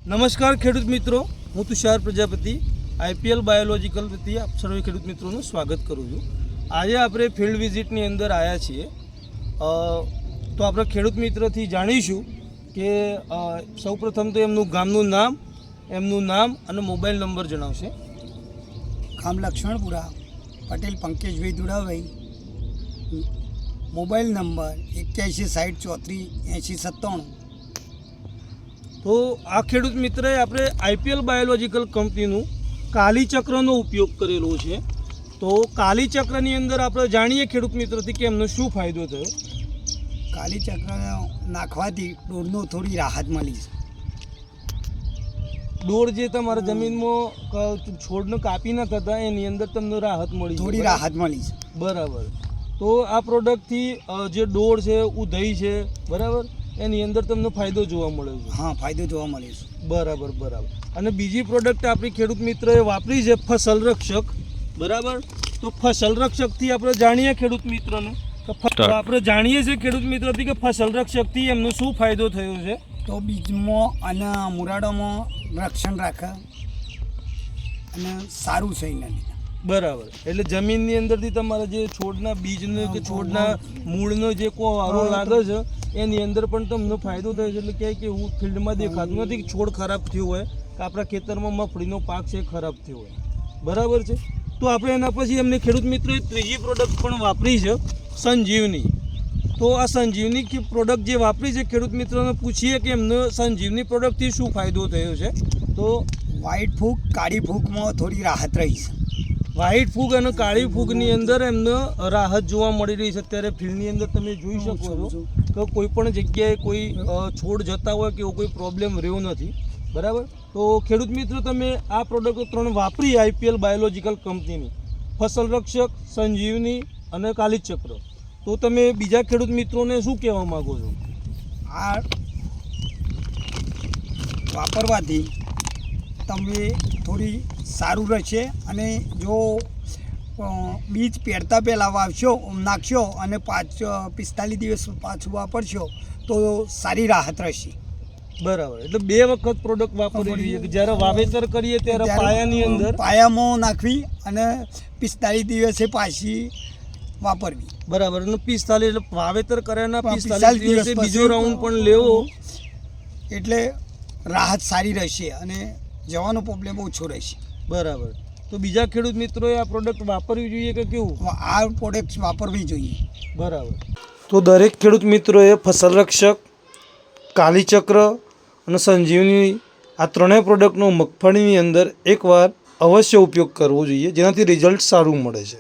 નમસ્કાર ખેડૂત મિત્રો, હું તુષાર પ્રજાપતિ આઈપીએલ બાયોલોજીકલ વતી આપ સર્વે ખેડૂત મિત્રોનું સ્વાગત કરું છું। આજે આપણે ફિલ્ડ વિઝિટની અંદર આવ્યા છીએ, તો આપણે ખેડૂત મિત્રથી જાણીશું કે સૌપ્રથમ તો એમનું ગામનું નામ અને મોબાઈલ નંબર જણાવશે। ગામ લક્ષ્મણપુરા, પટેલ પંકજભાઈ દુડાભાઈ, મોબાઈલ નંબર 8160348097। તો આ ખેડૂત મિત્રએ આપણે આઈપીએલ બાયોલોજીકલ કંપનીનું કાલીચક્રનો ઉપયોગ કરેલો છે। તો કાલીચક્રની અંદર આપણે જાણીએ ખેડૂત મિત્રથી કે એમનો શું ફાયદો થયો। કાલીચક્ર નાખવાથી ડોરનો થોડી રાહત મળી છે। ડોર જે તમારા જમીનમાં છોડને કાપી ન થતા એની અંદર તમને રાહત મળી, થોડી રાહત મળી છે। બરાબર। તો આ પ્રોડક્ટથી જે ડોર છે, ઉધઈ છે, બરાબર, એની અંદર તમને ફાયદો જોવા મળ્યો છે। હા, ફાયદો જોવા મળે છે। બરાબર। અને બીજી પ્રોડક્ટ આપણી ખેડૂત મિત્રએ વાપરી છે ફસલ રક્ષક, બરાબર। તો ફસલ રક્ષકથી આપણે જાણીએ ખેડૂત મિત્રોને આપણે જાણીએ છીએ ખેડૂત મિત્રોથી કે ફસલ રક્ષકથી એમનો શું ફાયદો થયો છે। તો બીજમાં અને મુરાડોમાં રક્ષણ રાખે અને સારું છે એના લીધે। બરાબર। એટલે જમીનની અંદરથી તમારા જે છોડના બીજનો કે છોડના મૂળનો જે કોહારો લાગે છે એની અંદર પણ તમને ફાયદો થયો છે। એટલે ક્યાંય કે હું ફિલ્ડમાં દેખાતું નથી કે છોડ ખરાબ થયો હોય કે આપણા ખેતરમાં મગફળીનો પાક છે ખરાબ થયો હોય, બરાબર છે। તો આપણે એના પછી એમને ખેડૂત મિત્રોએ ત્રીજી પ્રોડક્ટ પણ વાપરી છે, સંજીવની। તો આ સંજીવની પ્રોડક્ટ જે વાપરી છે ખેડૂત મિત્રોને પૂછીએ કે એમને સંજીવની પ્રોડક્ટથી શું ફાયદો થયો છે। તો વ્હાઇટ ફૂગ, કાળી ફૂગમાં થોડી રાહત રહી છે। વ્હાઇટ ફૂગ અને કાળી ફૂગની અંદર એમને રાહત જોવા મળી રહી છે। અત્યારે ફિલ્ડની અંદર તમે જોઈ શકો છો કે કોઈ પણ જગ્યાએ કોઈ છોડ જતા હોય કે એવો કોઈ પ્રોબ્લેમ રહ્યો નથી, બરાબર। તો ખેડૂત મિત્રો, તમે આ પ્રોડક્ટો ત્રણ વાપરી આઈપીએલ બાયોલોજીકલ કંપનીની, ફસલ રક્ષક, સંજીવની અને કાલીચક્ર, તો તમે બીજા ખેડૂત મિત્રોને શું કહેવા માગો છો? આ વાપરવાથી તમે થોડી સારું રહેશે અને જો બીજ પહેરતા પહેલાં નાખશો અને 45 દિવસ પાછું વાપરશો તો સારી રાહત રહેશે। બરાબર। એટલે બે વખત પ્રોડક્ટ વાપરવી જોઈએ કે જ્યારે વાવેતર કરીએ ત્યારે પાયાની અંદર પાયામાં નાખવી અને 45 દિવસે પાછી વાપરવી। બરાબર। અને 45 એટલે વાવેતર કર્યાના 45 દિવસે બીજો રાઉન્ડ પણ લેવો એટલે રાહત સારી રહેશે અને જવાનો પ્રોબ્લેમ ઓછો રહેશે। બરાબર। તો બીજા ખેડૂત મિત્રોએ આ પ્રોડક્ટ વાપરવી જોઈએ કે કેવું? આ પ્રોડક્ટ વાપરવી જોઈએ। બરાબર। તો દરેક ખેડૂત મિત્રોએ ફસલ રક્ષક, કાલીચક્ર અને સંજીવની આ ત્રણેય પ્રોડક્ટનો મગફળીની અંદર એકવાર અવશ્ય ઉપયોગ કરવો જોઈએ, જેનાથી રિઝલ્ટ સારું મળે છે।